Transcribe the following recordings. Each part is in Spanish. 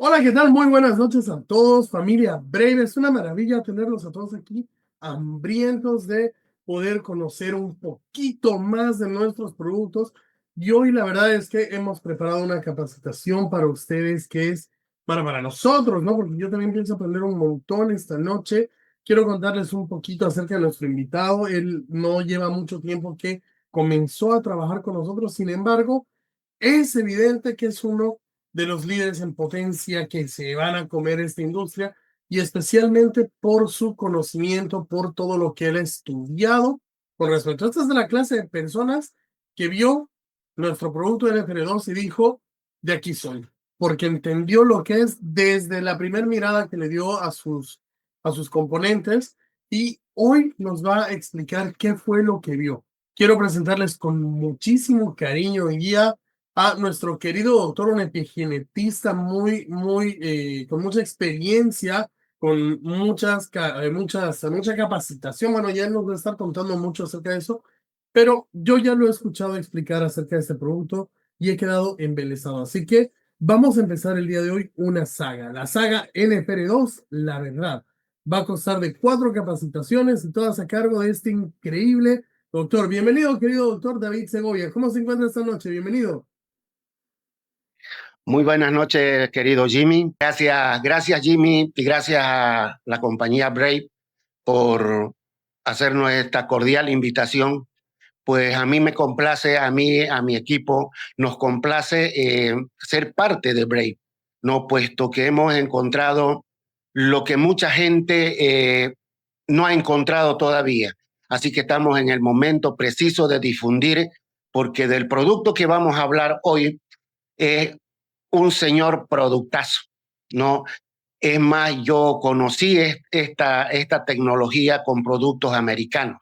Hola, ¿qué tal? Muy buenas noches a todos, familia Brave. Es una maravilla tenerlos a todos aquí, hambrientos de poder conocer un poquito más de nuestros productos. Y hoy la verdad es que hemos preparado una capacitación para ustedes que es para nosotros, ¿no? Porque yo también pienso aprender un montón esta noche. Quiero contarles un poquito acerca de nuestro invitado. Él no lleva mucho tiempo que comenzó a trabajar con nosotros. Sin embargo, es evidente que es uno de los líderes en potencia que se van a comer esta industria y especialmente por su conocimiento, por todo lo que él ha estudiado con respecto. Esta es de la clase de personas que vio nuestro producto NFR2 y dijo, de aquí soy, porque entendió lo que es desde la primera mirada que le dio a sus componentes y hoy nos va a explicar qué fue lo que vio. Quiero presentarles con muchísimo cariño y guía a nuestro querido doctor, un epigenetista con mucha experiencia, con mucha capacitación. Bueno, ya él nos va a estar contando mucho acerca de eso, pero yo ya lo he escuchado explicar acerca de este producto y he quedado embelesado. Así que vamos a empezar el día de hoy una saga. La saga NFR2, la verdad. Va a constar de 4 capacitaciones y todas a cargo de este increíble doctor. Bienvenido, querido doctor David Segovia. ¿Cómo se encuentra esta noche? Bienvenido. Muy buenas noches, querido Jimmy. Gracias Jimmy, y gracias a la compañía Brave por hacernos esta cordial invitación. Pues a mí me complace, a mi equipo, nos complace ser parte de Brave, ¿no? Puesto que hemos encontrado lo que mucha gente no ha encontrado todavía. Así que estamos en el momento preciso de difundir, porque del producto que vamos a hablar hoy es un señor productazo, ¿no? Es más, yo conocí esta tecnología con productos americanos,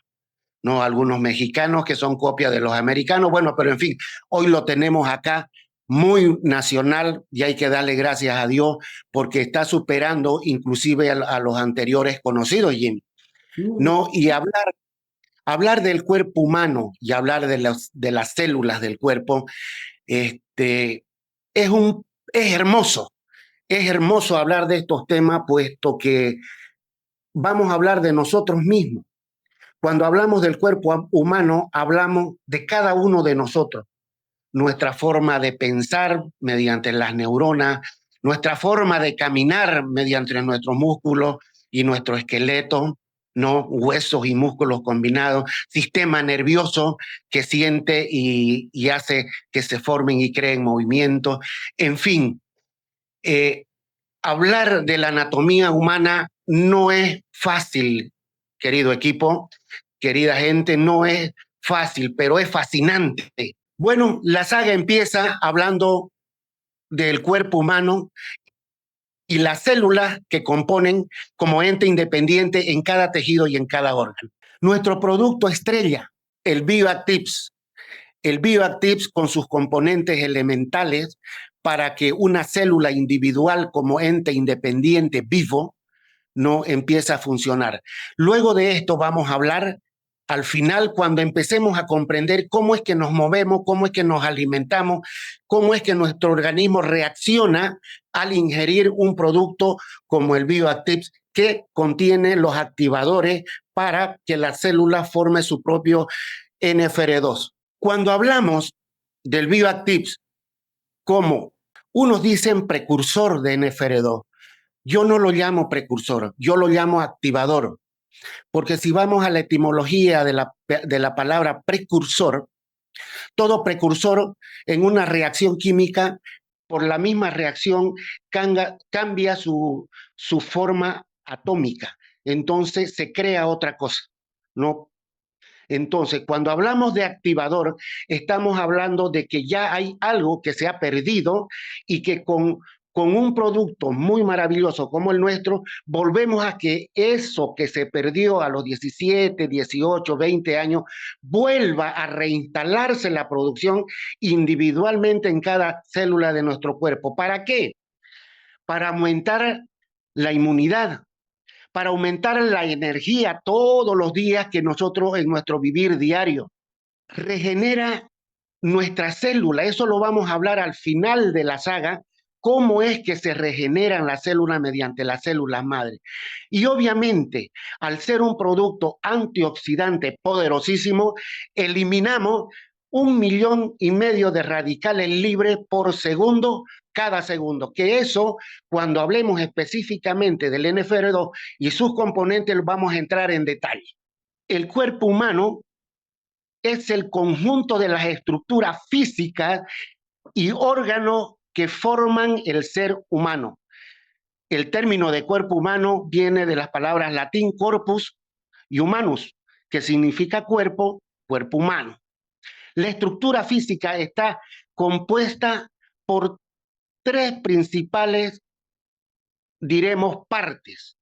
¿no? Algunos mexicanos que son copias de los americanos, bueno, pero en fin, hoy lo tenemos acá muy nacional y hay que darle gracias a Dios porque está superando inclusive a los anteriores conocidos, Jim, ¿no? Y hablar del cuerpo humano y hablar de las células del cuerpo, este, es, es hermoso hablar de estos temas, puesto que vamos a hablar de nosotros mismos. Cuando hablamos del cuerpo humano, hablamos de cada uno de nosotros, nuestra forma de pensar mediante las neuronas, nuestra forma de caminar mediante nuestros músculos y nuestro esqueleto, ¿no? Huesos y músculos combinados, sistema nervioso que siente y hace que se formen y creen movimientos, en fin. Eh, Hablar de la anatomía humana no es fácil, querido equipo, querida gente, no es fácil, pero es fascinante. Bueno, la saga empieza hablando del cuerpo humano y las células que componen como ente independiente en cada tejido y en cada órgano. Nuestro producto estrella, el BioActives. El BioActives con sus componentes elementales para que una célula individual como ente independiente vivo no empieza a funcionar. Luego de esto vamos a hablar al final cuando empecemos a comprender cómo es que nos movemos, cómo es que nos alimentamos, cómo es que nuestro organismo reacciona al ingerir un producto como el BioActives que contiene los activadores para que la célula forme su propio NFR2. Cuando hablamos del BioActives como unos dicen precursor de NFR2, yo no lo llamo precursor, yo lo llamo activador, porque si vamos a la etimología de la palabra precursor, todo precursor en una reacción química, por la misma reacción, cambia su forma atómica. Entonces se crea otra cosa, ¿no? Entonces, cuando hablamos de activador, estamos hablando de que ya hay algo que se ha perdido y que con un producto muy maravilloso como el nuestro, volvemos a que eso que se perdió a los 17, 18, 20 años, vuelva a reinstalarse la producción individualmente en cada célula de nuestro cuerpo. ¿Para qué? Para aumentar la inmunidad, para aumentar la energía todos los días que nosotros en nuestro vivir diario. Regenera nuestra célula, eso lo vamos a hablar al final de la saga, cómo es que se regeneran las células mediante las células madre. Y obviamente, al ser un producto antioxidante poderosísimo, eliminamos 1,5 millones de radicales libres por segundo, cada segundo. Que eso, cuando hablemos específicamente del NFR2 y sus componentes, vamos a entrar en detalle. El cuerpo humano es el conjunto de las estructuras físicas y órganos que forman el ser humano. El término de cuerpo humano viene de las palabras latín corpus y humanus, que significa cuerpo, cuerpo humano. La estructura física está compuesta por 3 principales, diremos, partes,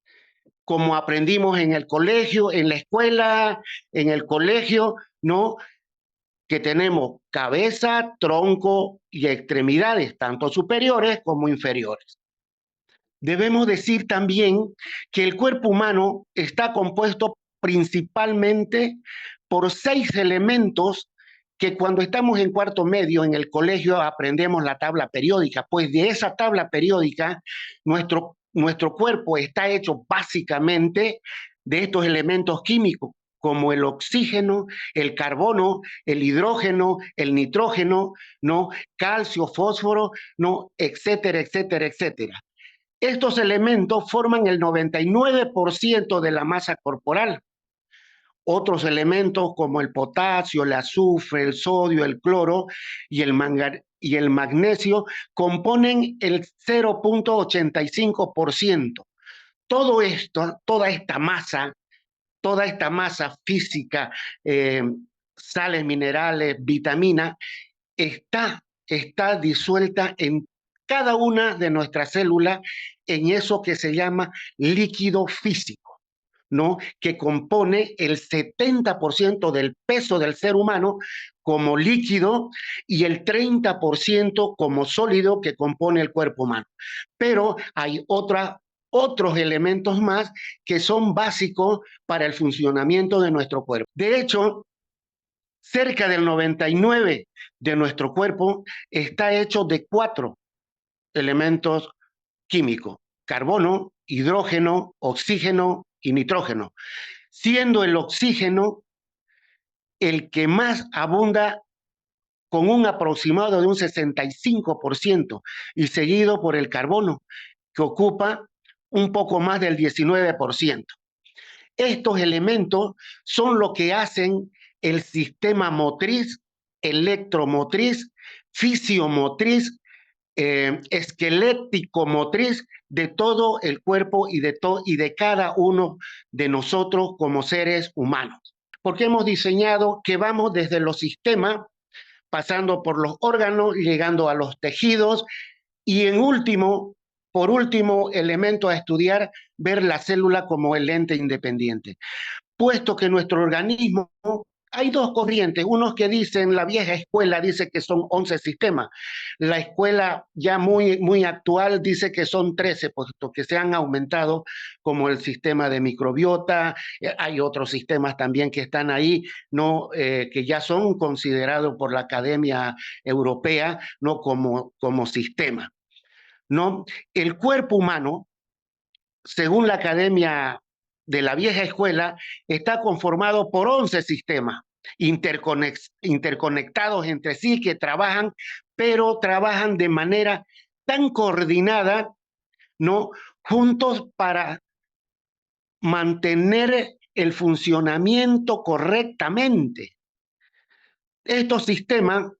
como aprendimos en el colegio, en la escuela, en el colegio, ¿no? Que tenemos cabeza, tronco y extremidades, tanto superiores como inferiores. Debemos decir también que el cuerpo humano está compuesto principalmente por 6 elementos que cuando estamos en cuarto medio en el colegio aprendemos la tabla periódica, pues de esa tabla periódica nuestro cuerpo está hecho básicamente de estos elementos químicos, como el oxígeno, el carbono, el hidrógeno, el nitrógeno, ¿no? Calcio, fósforo, ¿no? Etcétera, etcétera, etcétera. Estos elementos forman el 99% de la masa corporal. Otros elementos como el potasio, el azufre, el sodio, el cloro y el magnesio componen el 0,85%. Todo esto, toda esta masa física, sales minerales, vitaminas, está disuelta en cada una de nuestras células en eso que se llama líquido físico, ¿no? Que compone el 70% del peso del ser humano como líquido y el 30% como sólido que compone el cuerpo humano. Pero hay otros elementos más que son básicos para el funcionamiento de nuestro cuerpo. De hecho, cerca del 99% de nuestro cuerpo está hecho de 4 elementos químicos: carbono, hidrógeno, oxígeno y nitrógeno, siendo el oxígeno el que más abunda con un aproximado de un 65% y seguido por el carbono, que ocupa un poco más del 19%. Estos elementos son lo que hacen el sistema motriz, electromotriz, fisiomotriz, esquelético motriz de todo el cuerpo y de cada uno de nosotros como seres humanos. Porque hemos diseñado que vamos desde los sistemas, pasando por los órganos, llegando a los tejidos y por último elemento a estudiar, ver la célula como el ente independiente. Puesto que nuestro organismo, hay 2 corrientes, unos que dicen, la vieja escuela dice que son 11 sistemas, la escuela ya muy actual dice que son 13, puesto que se han aumentado, como el sistema de microbiota, hay otros sistemas también que están ahí, ¿no? Que ya son considerados por la Academia Europea, ¿no? como sistema, ¿no? El cuerpo humano, según la Academia de la vieja escuela, está conformado por 11 sistemas interconectados entre sí que trabajan, pero trabajan de manera tan coordinada, ¿no? Juntos para mantener el funcionamiento correctamente. Estos sistemas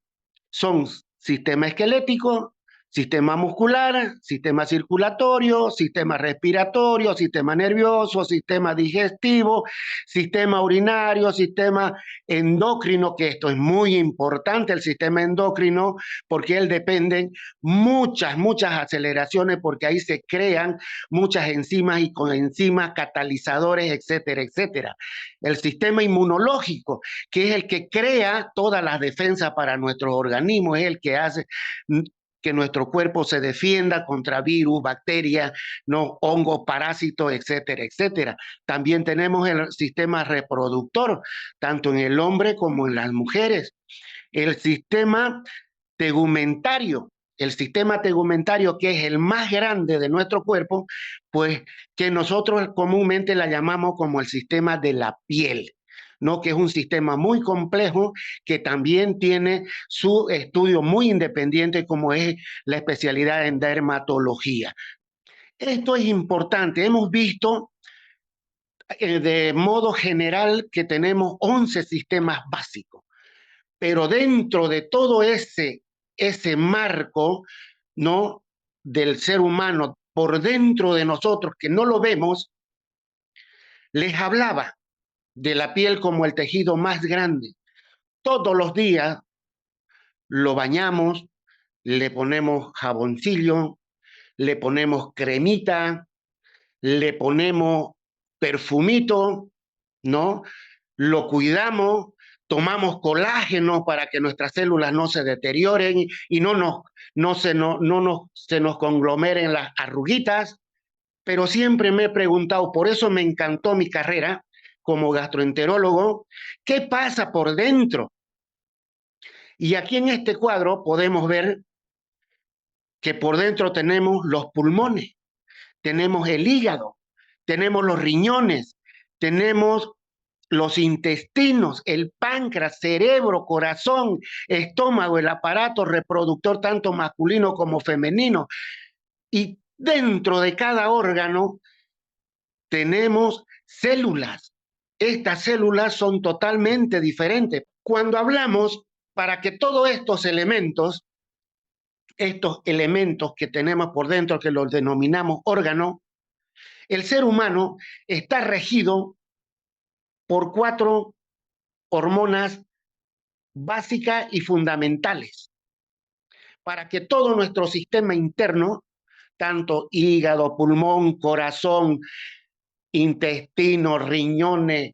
son sistema esquelético, sistema muscular, sistema circulatorio, sistema respiratorio, sistema nervioso, sistema digestivo, sistema urinario, sistema endocrino, que esto es muy importante, el sistema endocrino, porque él depende muchas aceleraciones, porque ahí se crean muchas enzimas y coenzimas, catalizadores, etcétera, etcétera. El sistema inmunológico, que es el que crea todas las defensas para nuestro organismo, es el que hace que nuestro cuerpo se defienda contra virus, bacterias, ¿no? Hongos, parásitos, etcétera, etcétera. También tenemos el sistema reproductor, tanto en el hombre como en las mujeres. El sistema tegumentario, el sistema tegumentario, que es el más grande de nuestro cuerpo, pues que nosotros comúnmente la llamamos como el sistema de la piel, ¿no? Que es un sistema muy complejo que también tiene su estudio muy independiente, como es la especialidad en dermatología. Esto es importante. Hemos visto de modo general que tenemos 11 sistemas básicos, pero dentro de todo ese marco, ¿no? Del ser humano, por dentro de nosotros, que no lo vemos, les hablaba de la piel como el tejido más grande. Todos los días lo bañamos, le ponemos jaboncillo, le ponemos cremita, le ponemos perfumito, ¿no? Lo cuidamos, tomamos colágeno para que nuestras células no se deterioren y se nos conglomeren las arruguitas. Pero siempre me he preguntado, por eso me encantó mi carrera como gastroenterólogo, ¿qué pasa por dentro? Y aquí en este cuadro podemos ver que por dentro tenemos los pulmones, tenemos el hígado, tenemos los riñones, tenemos los intestinos, el páncreas, cerebro, corazón, estómago, el aparato reproductor tanto masculino como femenino. Y dentro de cada órgano tenemos células. Estas células son totalmente diferentes. Cuando hablamos, para que todos estos elementos que tenemos por dentro, que los denominamos órganos, el ser humano está regido por 4 hormonas básicas y fundamentales para que todo nuestro sistema interno, tanto hígado, pulmón, corazón, intestino, riñones,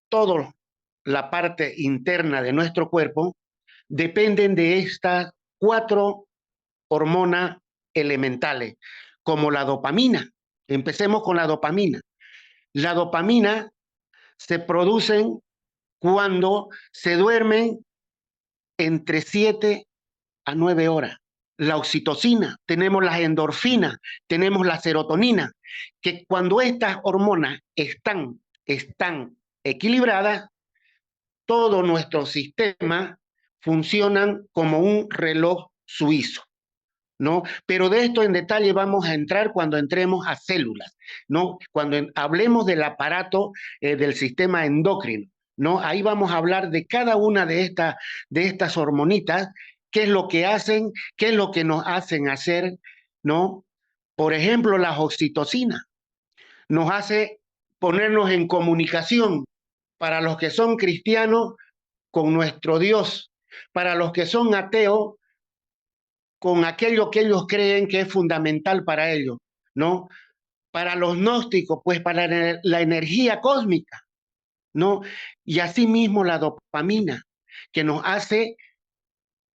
toda la parte interna de nuestro cuerpo, dependen de estas 4 hormonas elementales, como la dopamina. Empecemos con la dopamina. La dopamina se produce cuando se duermen entre 7 a 9 horas. La oxitocina, tenemos las endorfinas, tenemos la serotonina, que cuando estas hormonas están equilibradas, todo nuestro sistema funciona como un reloj suizo, ¿no? Pero de esto en detalle vamos a entrar cuando entremos a células, ¿no? Cuando hablemos del aparato del sistema endocrino, ¿no? Ahí vamos a hablar de cada una de estas hormonitas, qué es lo que hacen, qué es lo que nos hacen hacer, ¿no? Por ejemplo, la oxitocina nos hace ponernos en comunicación para los que son cristianos con nuestro Dios, para los que son ateos con aquello que ellos creen que es fundamental para ellos, ¿no? Para los gnósticos, pues para la energía cósmica, ¿no? Y asimismo la dopamina, que nos hace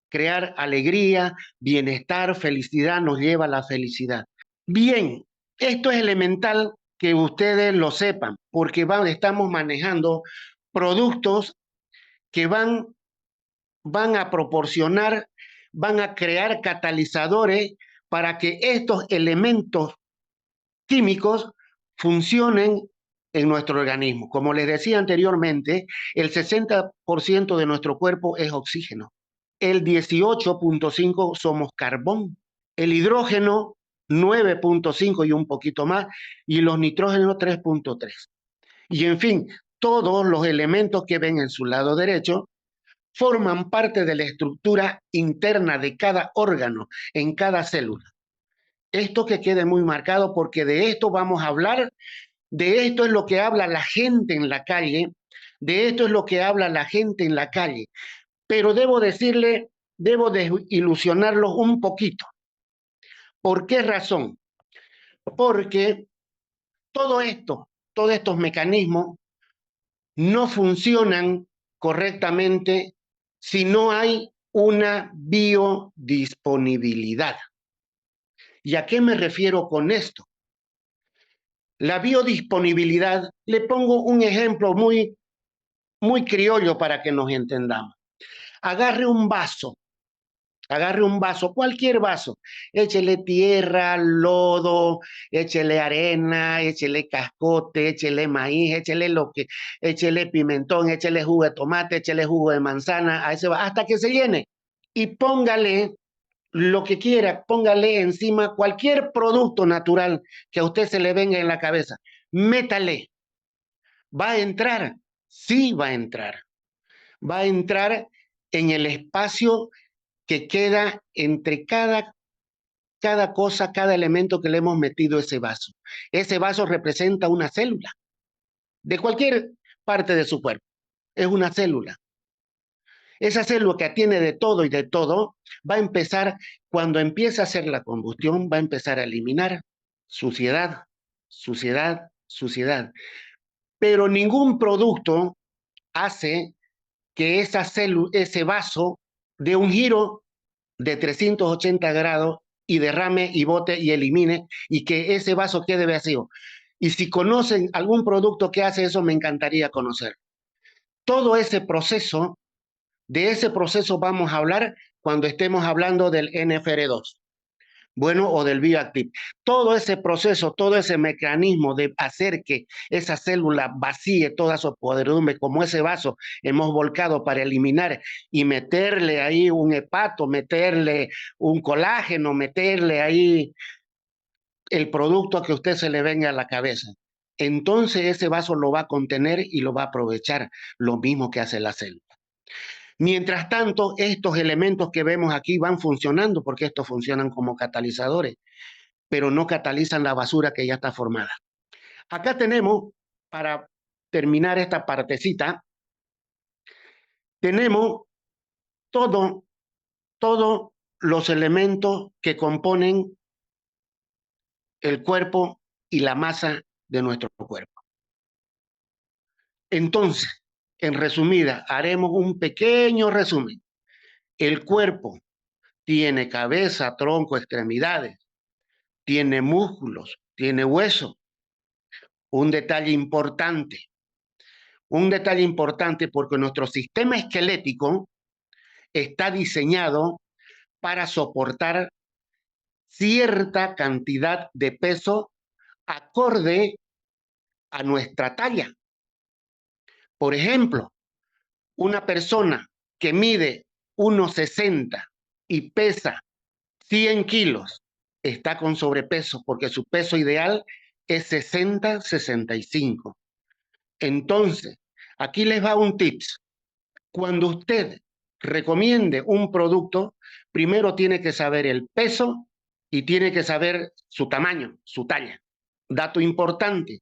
crear alegría, bienestar, felicidad, nos lleva a la felicidad. Bien, esto es elemental que ustedes lo sepan, porque estamos manejando productos que van a proporcionar, van a crear catalizadores para que estos elementos químicos funcionen en nuestro organismo. Como les decía anteriormente, el 60% de nuestro cuerpo es oxígeno, el 18.5% somos carbón, el hidrógeno 9.5% y un poquito más, y los nitrógenos 3.3%. Y en fin, todos los elementos que ven en su lado derecho forman parte de la estructura interna de cada órgano, en cada célula. Esto que quede muy marcado, porque de esto vamos a hablar, de esto es lo que habla la gente en la calle, de esto es lo que habla la gente en la calle. Pero debo decirle, debo de ilusionarlos un poquito. ¿Por qué razón? Porque todo esto, todos estos mecanismos no funcionan correctamente si no hay una biodisponibilidad. ¿Y a qué me refiero con esto? La biodisponibilidad, le pongo un ejemplo muy criollo para que nos entendamos. Agarre un vaso Agarre un vaso, cualquier vaso, échele tierra, lodo, échele arena, échele cascote, échele maíz, échele pimentón, échele jugo de tomate, échele jugo de manzana, a ese hasta que se llene. Y póngale lo que quiera, póngale encima cualquier producto natural que a usted se le venga en la cabeza. Métale. ¿Va a entrar? Sí va a entrar. Va a entrar en el espacio que queda entre cada cosa, cada elemento que le hemos metido a ese vaso. Ese vaso representa una célula de cualquier parte de su cuerpo. Es una célula. Esa célula que tiene de todo y de todo va a empezar, cuando empiece a hacer la combustión, va a empezar a eliminar suciedad, suciedad, suciedad. Pero ningún producto hace que ese vaso dé un giro de 380 grados y derrame y bote y elimine y que ese vaso quede vacío. Y si conocen algún producto que hace eso, me encantaría conocer. Todo de ese proceso vamos a hablar cuando estemos hablando del NFR2. Bueno, o del bioactive. Todo ese proceso, todo ese mecanismo de hacer que esa célula vacíe toda su podredumbre, como ese vaso hemos volcado para eliminar y meterle ahí un hepato, meterle un colágeno, meterle ahí el producto que a usted se le venga a la cabeza. Entonces ese vaso lo va a contener y lo va a aprovechar, lo mismo que hace la célula. Mientras tanto, estos elementos que vemos aquí van funcionando porque estos funcionan como catalizadores, pero no catalizan la basura que ya está formada. Acá tenemos, para terminar esta partecita, tenemos todos los elementos que componen el cuerpo y la masa de nuestro cuerpo. Entonces, en resumida, haremos un pequeño resumen. El cuerpo tiene cabeza, tronco, extremidades, tiene músculos, tiene hueso. Un detalle importante porque nuestro sistema esquelético está diseñado para soportar cierta cantidad de peso acorde a nuestra talla. Por ejemplo, una persona que mide 1,60 y pesa 100 kilos está con sobrepeso porque su peso ideal es 60-65. Entonces, aquí les va un tips. Cuando usted recomiende un producto, primero tiene que saber el peso y tiene que saber su tamaño, su talla. Dato importante,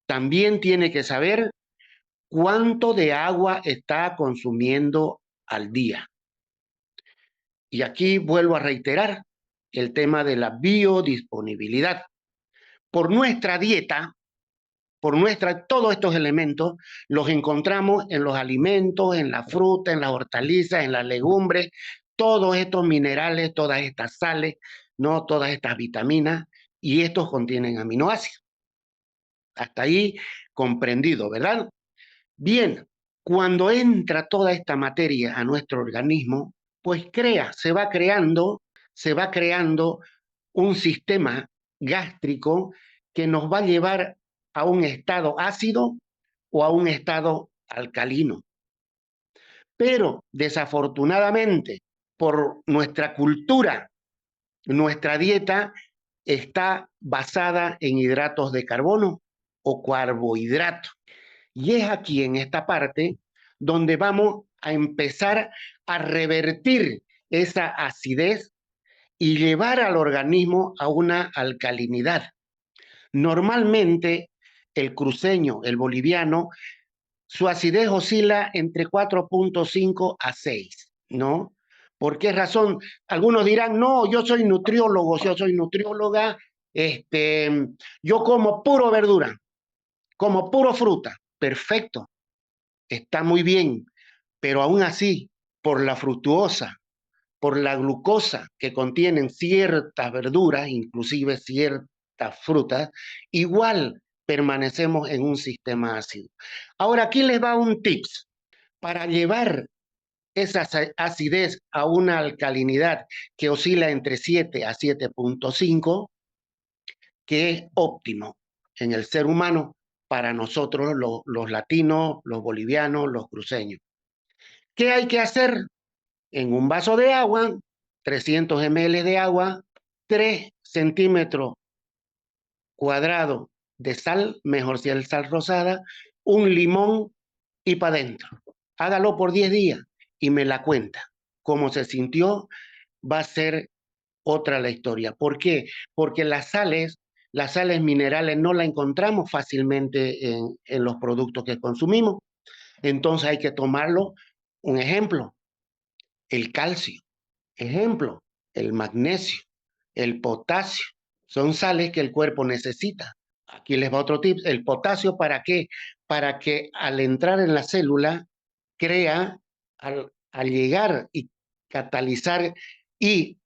también tiene que saber cuánto de agua está consumiendo al día. Y aquí vuelvo a reiterar el tema de la biodisponibilidad. Por nuestra dieta, todos estos elementos los encontramos en los alimentos, en la fruta, en las hortalizas, en las legumbres, todos estos minerales, todas estas sales, ¿no? Todas estas vitaminas, y estos contienen aminoácidos. Hasta ahí comprendido, ¿verdad? Bien, cuando entra toda esta materia a nuestro organismo, pues se va creando un sistema gástrico que nos va a llevar a un estado ácido o a un estado alcalino. Pero desafortunadamente, por nuestra cultura, nuestra dieta está basada en hidratos de carbono o carbohidratos. Y es aquí, en esta parte, donde vamos a empezar a revertir esa acidez y llevar al organismo a una alcalinidad. Normalmente, el cruceño, el boliviano, su acidez oscila entre 4,5 a 6, ¿no? ¿Por qué razón? Algunos dirán, no, yo soy nutriólogo, yo soy nutrióloga, yo como puro verdura, como puro fruta. Perfecto, está muy bien, pero aún así, por la fructuosa, por la glucosa que contienen ciertas verduras, inclusive ciertas frutas, igual permanecemos en un sistema ácido. Ahora, aquí les va un tips para llevar esa acidez a una alcalinidad que oscila entre 7 a 7.5, que es óptimo en el ser humano para nosotros los latinos, los bolivianos, los cruceños. ¿Qué hay que hacer? En un vaso de agua, 300 ml de agua, 3 centímetros cuadrados de sal, mejor si es sal rosada, un limón y para adentro. Hágalo por 10 días y me la cuenta. Cómo se sintió, va a ser otra la historia. ¿Por qué? Porque las sales minerales no las encontramos fácilmente en los productos que consumimos. Entonces hay que tomarlo. Un ejemplo, el calcio. Ejemplo, el magnesio, el potasio. Son sales que el cuerpo necesita. Aquí les va otro tip. El potasio, ¿para qué? Para que al entrar en la célula, crea, al llegar y catalizar y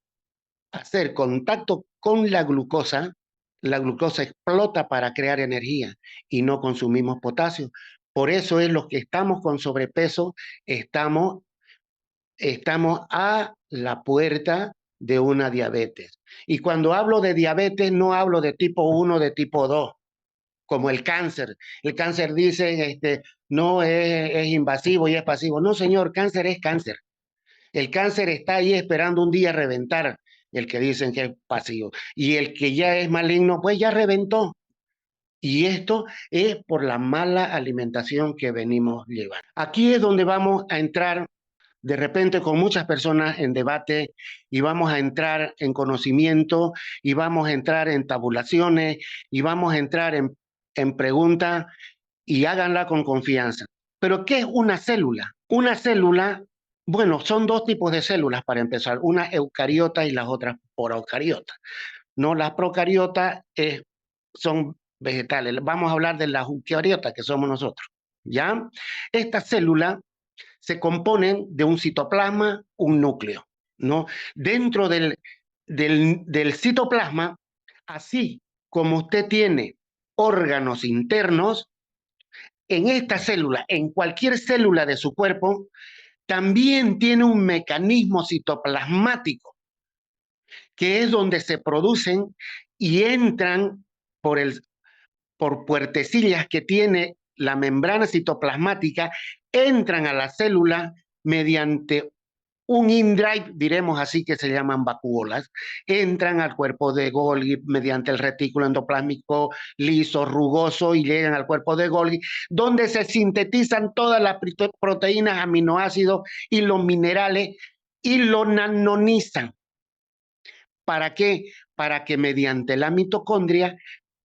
hacer contacto con la glucosa explota para crear energía y no consumimos potasio. Por eso es los que estamos con sobrepeso, estamos a la puerta de una diabetes. Y cuando hablo de diabetes, no hablo de tipo 1, de tipo 2, como el cáncer. El cáncer dice, no es invasivo y es pasivo. No, señor, cáncer es cáncer. El cáncer está ahí esperando un día reventar, el que dicen que es pasivo. Y el que ya es maligno, pues ya reventó. Y esto es por la mala alimentación que venimos llevando. Aquí es donde vamos a entrar de repente con muchas personas en debate y vamos a entrar en conocimiento y vamos a entrar en tabulaciones y vamos a entrar en preguntas y háganla con confianza. Pero ¿qué es una célula? Una célula, bueno, son dos tipos de células para empezar, una eucariota y las otras procariotas. No, las procariotas son vegetales. Vamos a hablar de las eucariotas que somos nosotros, ¿ya? Estas células se componen de un citoplasma, un núcleo, ¿no? Dentro del citoplasma, así como usted tiene órganos internos, en esta célula, en cualquier célula de su cuerpo, también tiene un mecanismo citoplasmático, que es donde se producen y entran por puertecillas que tiene la membrana citoplasmática, entran a la célula mediante un in-drive, diremos así, que se llaman vacuolas, entran al cuerpo de Golgi mediante el retículo endoplásmico liso, rugoso, y llegan al cuerpo de Golgi, donde se sintetizan todas las proteínas, aminoácidos y los minerales y lo nanonizan. ¿Para qué? Para que mediante la mitocondria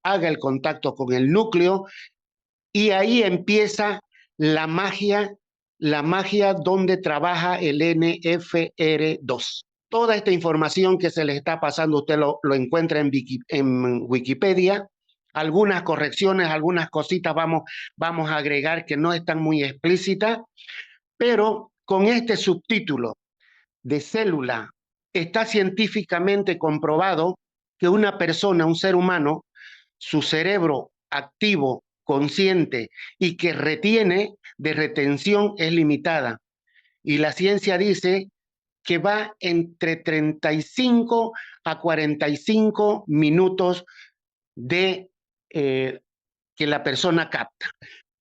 haga el contacto con el núcleo y ahí empieza la magia donde trabaja el NFR2. Toda esta información que se le está pasando, usted lo encuentra en Wikipedia. Algunas correcciones, algunas cositas vamos a agregar que no están muy explícitas, pero con este subtítulo de célula está científicamente comprobado que una persona, un ser humano, su cerebro activo, consciente y que retiene, de retención es limitada. Y la ciencia dice que va entre 35 a 45 minutos de que la persona capta.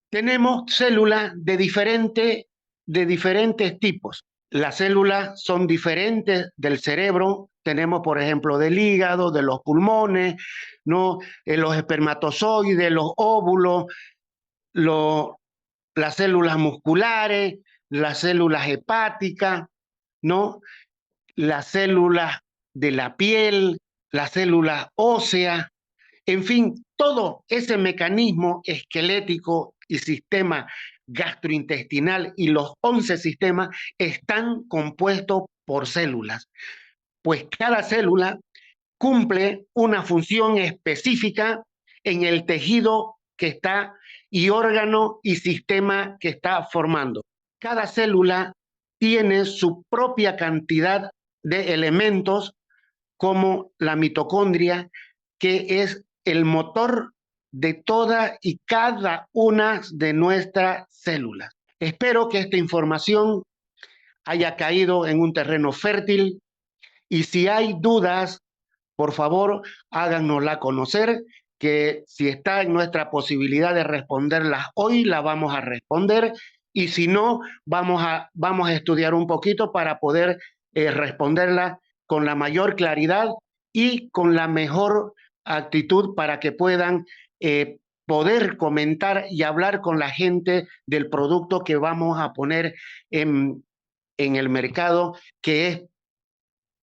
Tenemos células de diferentes tipos. Las células son diferentes del cerebro. Tenemos, por ejemplo, del hígado, de los pulmones, ¿no? Los espermatozoides, los óvulos, las células musculares, las células hepáticas, ¿no? Las células de la piel, las células óseas, en fin, todo ese mecanismo esquelético y sistema gastrointestinal y los 11 sistemas están compuestos por células, pues cada célula cumple una función específica en el tejido que está y órgano y sistema que está formando. Cada célula tiene su propia cantidad de elementos como la mitocondria, que es el motor de toda y cada una de nuestras células. Espero que esta información haya caído en un terreno fértil. Y si hay dudas, por favor, háganosla conocer, que si está en nuestra posibilidad de responderlas hoy, la vamos a responder. Y si no, vamos a estudiar un poquito para poder responderla con la mayor claridad y con la mejor actitud para que puedan poder comentar y hablar con la gente del producto que vamos a poner en el mercado, que es,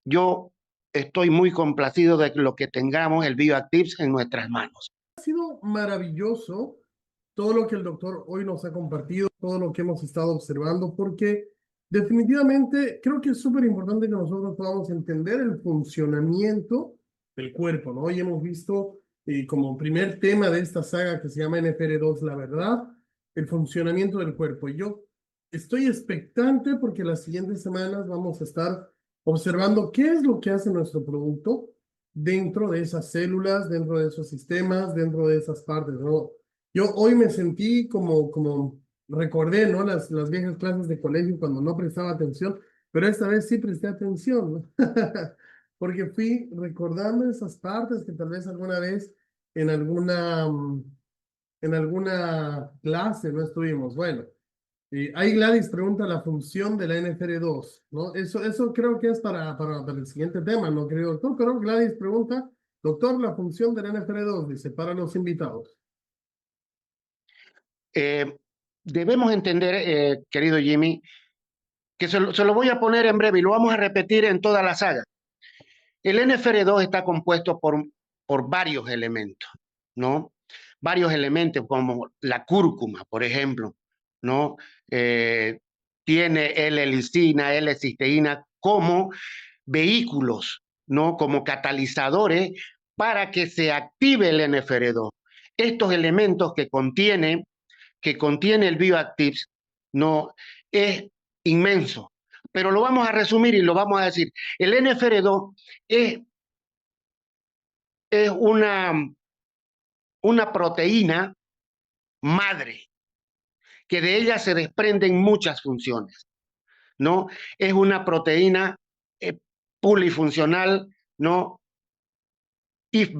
yo estoy muy complacido de lo que tengamos el Bioactives en nuestras manos. Ha sido maravilloso todo lo que el doctor hoy nos ha compartido, todo lo que hemos estado observando, porque definitivamente creo que es súper importante que nosotros podamos entender el funcionamiento del cuerpo, ¿no? Hoy hemos visto como primer tema de esta saga que se llama NFR2, la verdad, el funcionamiento del cuerpo. Y yo estoy expectante porque las siguientes semanas vamos a estar observando qué es lo que hace nuestro producto dentro de esas células, dentro de esos sistemas, dentro de esas partes, ¿no? Yo hoy me sentí como recordé, ¿no? Las viejas clases de colegio cuando no prestaba atención, pero esta vez sí presté atención, ¿no? Porque fui recordando esas partes que tal vez alguna vez en alguna, en alguna clase no estuvimos. Bueno, ahí Gladys pregunta la función de la NFR2, ¿no? Eso creo que es para el siguiente tema, ¿no, querido doctor? Pero Gladys pregunta, doctor, la función de la NFR2, dice, para los invitados. Debemos entender, querido Jimmy, que se lo voy a poner en breve y lo vamos a repetir en toda la saga. El NFR2 está compuesto por varios elementos, ¿no? Varios elementos como la cúrcuma, por ejemplo, ¿no? Tiene L-lisina, L-cisteína como vehículos, ¿no? Como catalizadores para que se active el NFR2. Estos elementos que contiene el Bioactives, no es inmenso, pero lo vamos a resumir y lo vamos a decir. El NFR2 es una proteína madre, que de ella se desprenden muchas funciones, ¿no? Es una proteína polifuncional, ¿no? Y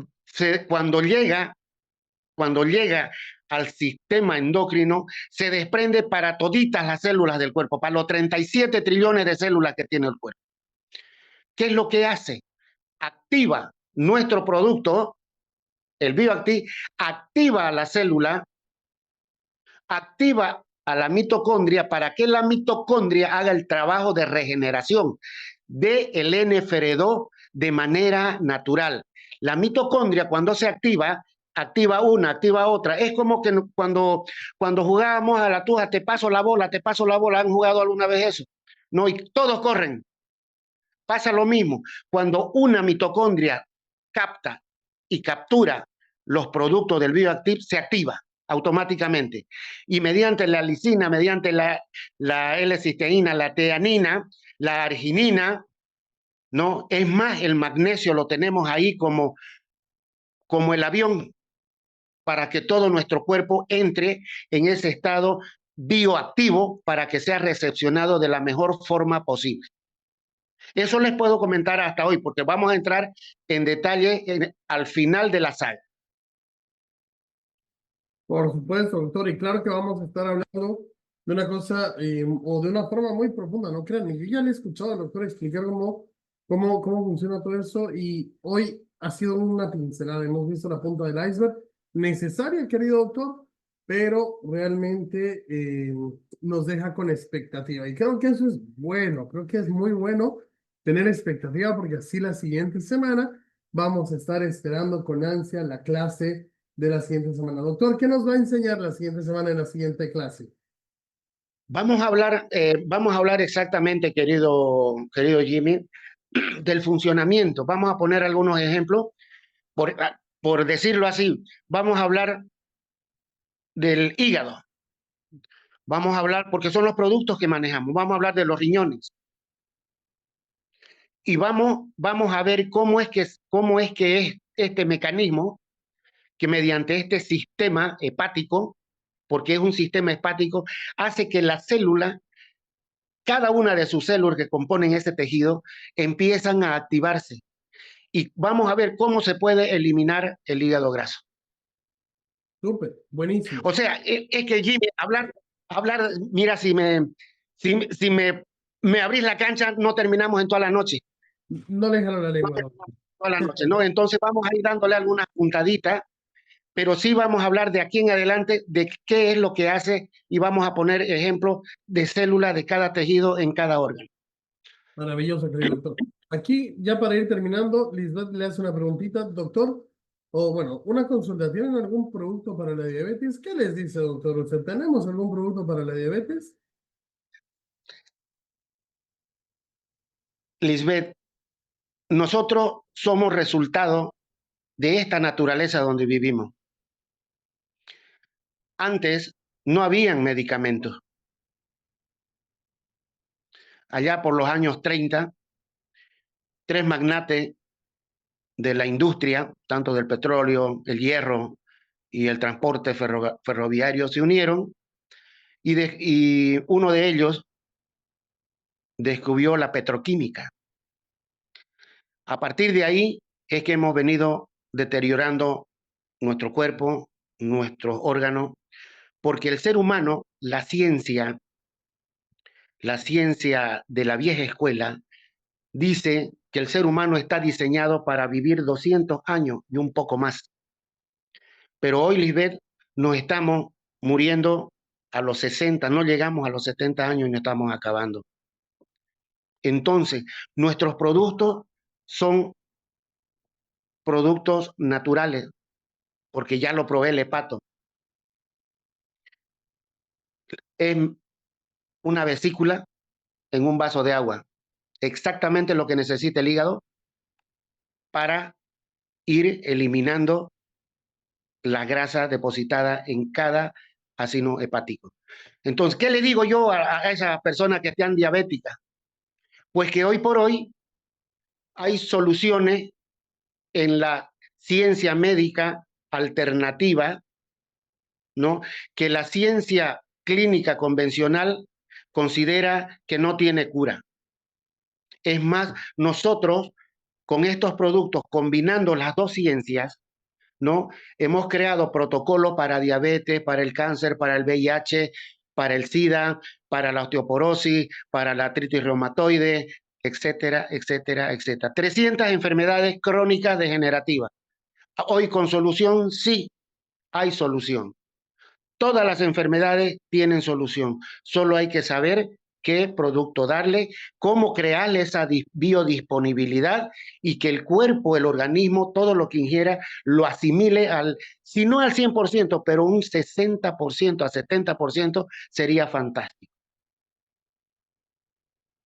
cuando llega al sistema endocrino, se desprende para toditas las células del cuerpo, para los 37 trillones de células que tiene el cuerpo. ¿Qué es lo que hace? Activa nuestro producto, el Bioactive, activa a la célula, activa a la mitocondria para que la mitocondria haga el trabajo de regeneración del NFR2 de manera natural. La mitocondria, cuando se activa, activa una, activa otra. Es como que cuando jugábamos a la tuja, te paso la bola, te paso la bola. ¿Han jugado alguna vez eso? No, y todos corren. Pasa lo mismo. Cuando una mitocondria capta y captura los productos del Bioactive, se activa automáticamente. Y mediante la lisina, mediante la L-cisteína, la teanina, la arginina, ¿no? Es más, el magnesio lo tenemos ahí como el avión para que todo nuestro cuerpo entre en ese estado bioactivo para que sea recepcionado de la mejor forma posible. Eso les puedo comentar hasta hoy, porque vamos a entrar en detalle al final de la saga. Por supuesto, doctor, y claro que vamos a estar hablando de una cosa o de una forma muy profunda, no créanme, yo ya le he escuchado al doctor explicar cómo funciona todo eso y hoy ha sido una pincelada, hemos visto la punta del iceberg, necesaria, querido doctor, pero realmente nos deja con expectativa y creo que eso es bueno, creo que es muy bueno tener expectativa porque así la siguiente semana vamos a estar esperando con ansia la clase de la siguiente semana. Doctor, ¿qué nos va a enseñar la siguiente semana en la siguiente clase? Vamos a hablar exactamente, querido Jimmy, del funcionamiento. Vamos a poner algunos ejemplos. Por decirlo así, vamos a hablar del hígado. Vamos a hablar, porque son los productos que manejamos, vamos a hablar de los riñones. Y vamos a ver cómo es que es este mecanismo que mediante este sistema hepático, porque es un sistema hepático, hace que la célula cada una de sus células que componen ese tejido empiezan a activarse. Y vamos a ver cómo se puede eliminar el hígado graso. Súper, buenísimo. O sea, es que Jimmy, mira, si me abrís la cancha, no terminamos en toda la noche. No le jalo la No lengua, doctor. terminamos toda la noche, ¿no? Entonces vamos a ir dándole algunas puntaditas, pero sí vamos a hablar de aquí en adelante de qué es lo que hace y vamos a poner ejemplos de células de cada tejido en cada órgano. Maravilloso, querido doctor. Aquí, ya para ir terminando, Lisbeth le hace una preguntita, doctor, o bueno, una consulta. ¿Tienen algún producto para la diabetes? ¿Qué les dice, doctor? ¿Usted tenemos algún producto para la diabetes? Lisbeth, nosotros somos resultado de esta naturaleza donde vivimos. Antes no habían medicamentos. Allá por los años 30, tres magnates de la industria, tanto del petróleo, el hierro y el transporte ferroviario, se unieron y uno de ellos descubrió la petroquímica. A partir de ahí es que hemos venido deteriorando nuestro cuerpo, nuestros órganos, porque el ser humano, la ciencia de la vieja escuela, dice que el ser humano está diseñado para vivir 200 años y un poco más. Pero hoy, Lisbeth, nos estamos muriendo a los 60, no llegamos a los 70 años y nos estamos acabando. Entonces, nuestros productos son productos naturales, porque ya lo probé el hepato. Es una vesícula en un vaso de agua, exactamente lo que necesita el hígado para ir eliminando la grasa depositada en cada ácido hepático. Entonces, ¿qué le digo yo a esas personas que están diabéticas? Pues que hoy por hoy hay soluciones en la ciencia médica alternativa, ¿no? Que la ciencia clínica convencional considera que no tiene cura. Es más, nosotros con estos productos, combinando las dos ciencias, ¿no? Hemos creado protocolos para diabetes, para el cáncer, para el VIH, para el SIDA, para la osteoporosis, para la artritis reumatoide, etcétera, etcétera, etcétera. 300 enfermedades crónicas degenerativas. Hoy con solución, sí, hay solución. Todas las enfermedades tienen solución. Solo hay que saber qué producto darle, cómo crearle esa biodisponibilidad y que el cuerpo, el organismo, todo lo que ingiera, lo asimile si no al 100%, pero un 60% a 70% sería fantástico.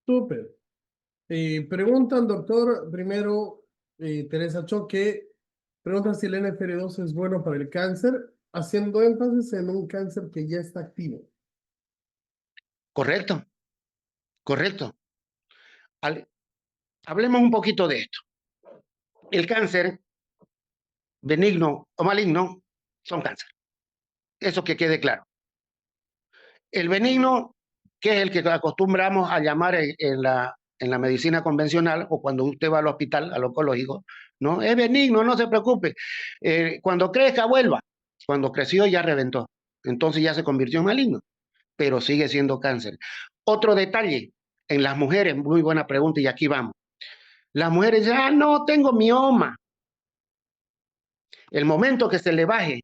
Súper. Preguntan, doctor, primero, Teresa Choque, pregunta si el NFR2 es bueno para el cáncer, haciendo énfasis en un cáncer que ya está activo. Correcto, correcto. Hablemos un poquito de esto. El cáncer, benigno o maligno, son cáncer. Eso que quede claro. El benigno, que es el que acostumbramos a llamar en la medicina convencional o cuando usted va al hospital, al oncológico, ¿no? Es benigno, no se preocupe. Cuando crezca, vuelva. Cuando creció, ya reventó. Entonces ya se convirtió en maligno, pero sigue siendo cáncer. Otro detalle, en las mujeres, muy buena pregunta y aquí vamos. Las mujeres dicen, no, tengo mioma. El momento que se le baje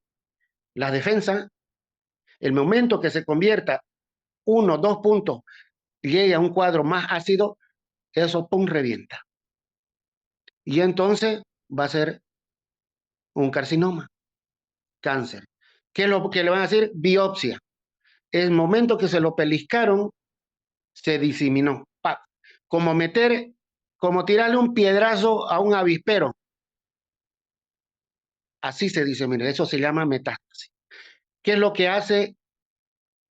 la defensa, el momento que se convierta 1, 2 puntos, llegue a un cuadro más ácido, eso pum, revienta. Y entonces va a ser un carcinoma, cáncer. ¿Qué es lo que le van a decir? Biopsia. El momento que se lo peliscaron, se diseminó. ¡Pap! Como tirarle un piedrazo a un avispero. Así se dice, mire, eso se llama metástasis. ¿Qué es lo que hace?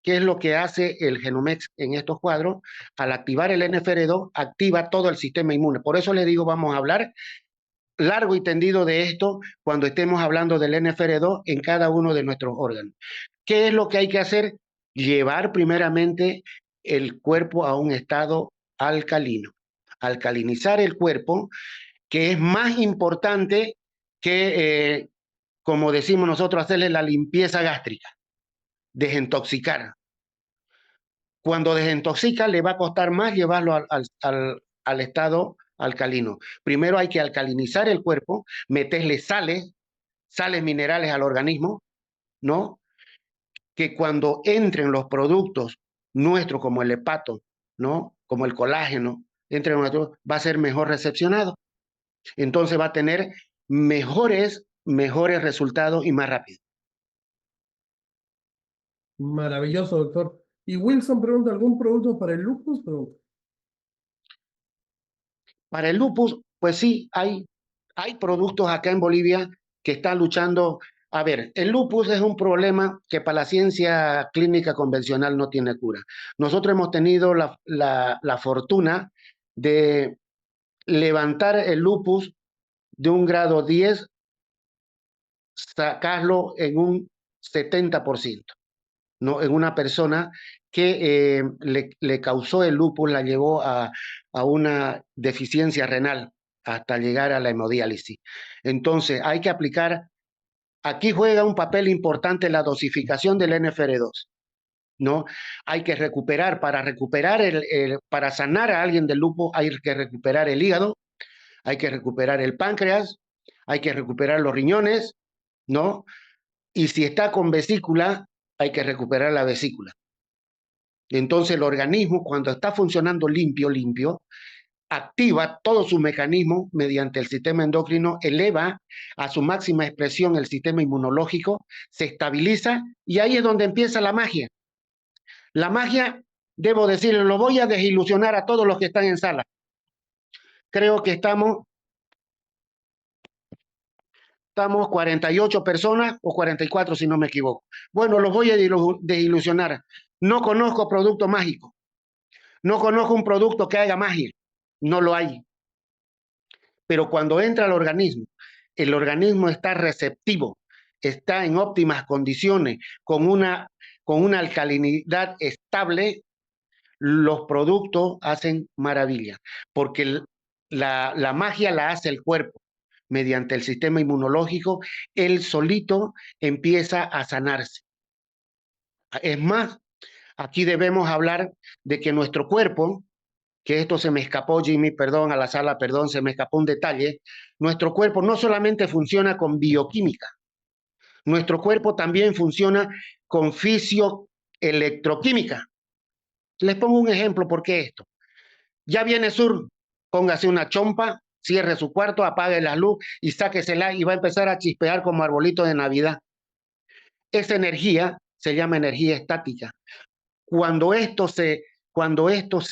¿Qué es lo que hace el Genomex en estos cuadros? Al activar el NFR2, activa todo el sistema inmune. Por eso le digo, vamos a hablar largo y tendido de esto cuando estemos hablando del NFR2 en cada uno de nuestros órganos. ¿Qué es lo que hay que hacer? Llevar primeramente el cuerpo a un estado alcalino. Alcalinizar el cuerpo, que es más importante que, como decimos nosotros, hacerle la limpieza gástrica, desintoxicar. Cuando desintoxica, le va a costar más llevarlo al estado alcalino. Primero hay que alcalinizar el cuerpo, meterle sales minerales al organismo, ¿no? Que cuando entren los productos nuestros, como el hepato, ¿no? Como el colágeno, entren nuestros, va a ser mejor recepcionado. Entonces va a tener mejores resultados y más rápido. Maravilloso, doctor. Y Wilson pregunta, ¿algún producto para el lupus? Pregunta. Para el lupus, pues sí, hay productos acá en Bolivia que están luchando. A ver, el lupus es un problema que para la ciencia clínica convencional no tiene cura. Nosotros hemos tenido la fortuna de levantar el lupus de un grado 10, sacarlo en un 70%, ¿no? En una persona que le causó el lupus, la llevó a una deficiencia renal hasta llegar a la hemodiálisis. Entonces, hay que aplicar, aquí juega un papel importante la dosificación del NFR2, ¿no? Hay que recuperar, para sanar a alguien del lupus, hay que recuperar el hígado, hay que recuperar el páncreas, hay que recuperar los riñones, ¿no? Y si está con vesícula, hay que recuperar la vesícula. Entonces el organismo, cuando está funcionando limpio, activa todo su mecanismo mediante el sistema endocrino, eleva a su máxima expresión el sistema inmunológico, se estabiliza y ahí es donde empieza la magia. La magia, debo decirlo, lo voy a desilusionar a todos los que están en sala. Creo que estamos 48 personas o 44 si no me equivoco. Bueno, los voy a desilusionar. No conozco producto mágico. No conozco un producto que haga magia. No lo hay. Pero cuando entra al organismo, el organismo está receptivo, está en óptimas condiciones, con una alcalinidad estable, los productos hacen maravilla, porque la magia la hace el cuerpo. Mediante el sistema inmunológico, él solito empieza a sanarse. Es más, aquí debemos hablar de que nuestro cuerpo, que esto se me escapó, Jimmy, perdón, a la sala, perdón, se me escapó un detalle. Nuestro cuerpo no solamente funciona con bioquímica, nuestro cuerpo también funciona con fisioelectroquímica. Les pongo un ejemplo, ¿por qué esto? Ya viene Sur, póngase una chompa, cierre su cuarto, apague la luz y sáquesela y va a empezar a chispear como arbolito de Navidad. Esa energía se llama energía estática. Cuando esto se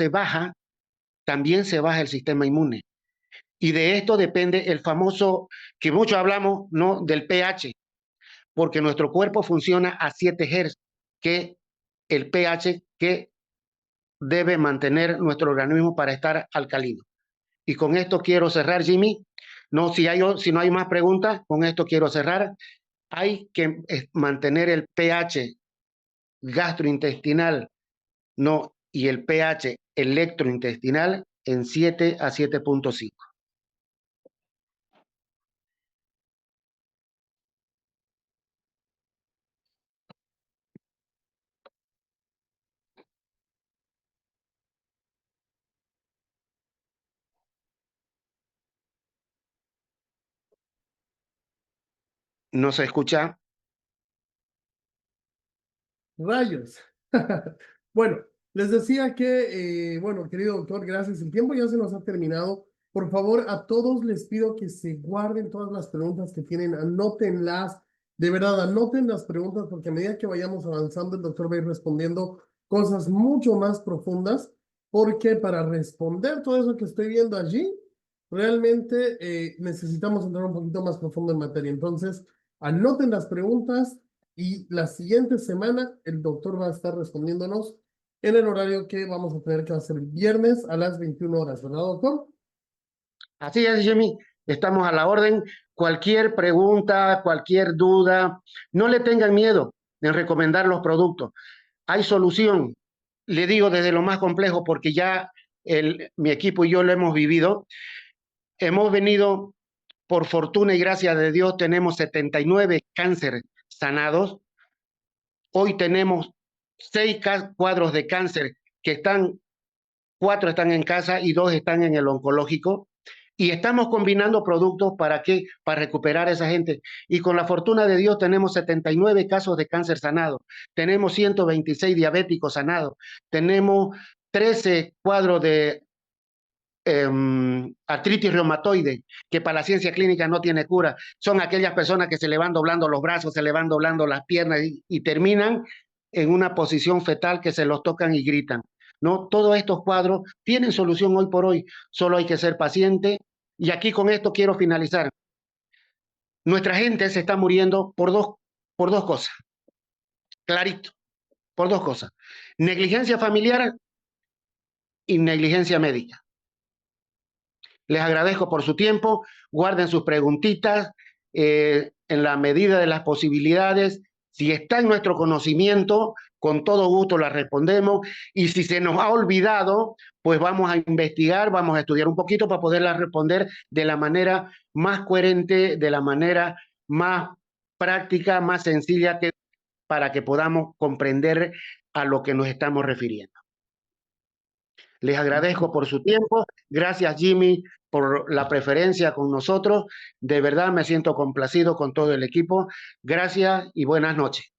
baja, también se baja el sistema inmune. Y de esto depende el famoso, que mucho hablamos, ¿no?, del pH, porque nuestro cuerpo funciona a 7 Hz, que el pH que debe mantener nuestro organismo para estar alcalino. Y con esto quiero cerrar, Jimmy. No, si no hay más preguntas, con esto quiero cerrar. Hay que mantener el pH gastrointestinal, no, y el pH electrointestinal en 7 a 7.5. ¿No se escucha? Rayos. Bueno, les decía que, bueno, querido doctor, gracias. El tiempo ya se nos ha terminado. Por favor, a todos les pido que se guarden todas las preguntas que tienen, anótenlas. De verdad, anoten las preguntas porque a medida que vayamos avanzando, el doctor va a ir respondiendo cosas mucho más profundas, porque para responder todo eso que estoy viendo allí, realmente necesitamos entrar un poquito más profundo en materia. Entonces, anoten las preguntas. Y la siguiente semana el doctor va a estar respondiéndonos en el horario que vamos a tener, que va a ser el viernes a las 21 horas, ¿verdad, doctor? Así es, Jimmy. Estamos a la orden. Cualquier pregunta, cualquier duda, no le tengan miedo en recomendar los productos. Hay solución. le digo desde lo más complejo porque ya mi equipo y yo lo hemos vivido. Hemos venido, por fortuna y gracia de Dios, tenemos 79 cánceres sanados. Hoy tenemos 6 cuadros de cáncer que están, 4 están en casa y 2 están en el oncológico. Y estamos combinando productos para qué, para recuperar a esa gente. Y con la fortuna de Dios tenemos 79 casos de cáncer sanados, tenemos 126 diabéticos sanados, tenemos 13 cuadros de artritis reumatoide, que para la ciencia clínica no tiene cura. Son aquellas personas que se le van doblando los brazos, se le van doblando las piernas y terminan en una posición fetal que se los tocan y gritan. ¿No? Todos estos cuadros tienen solución hoy por hoy, solo hay que ser paciente. Y aquí con esto quiero finalizar. Nuestra gente se está muriendo por dos cosas, clarito, por 2 cosas. Negligencia familiar y negligencia médica. Les agradezco por su tiempo, guarden sus preguntitas en la medida de las posibilidades. Si está en nuestro conocimiento, con todo gusto las respondemos. Y si se nos ha olvidado, pues vamos a investigar, vamos a estudiar un poquito para poderlas responder de la manera más coherente, de la manera más práctica, más sencilla, para que podamos comprender a lo que nos estamos refiriendo. Les agradezco por su tiempo. Gracias, Jimmy, por la preferencia con nosotros. De verdad me siento complacido con todo el equipo. Gracias y buenas noches.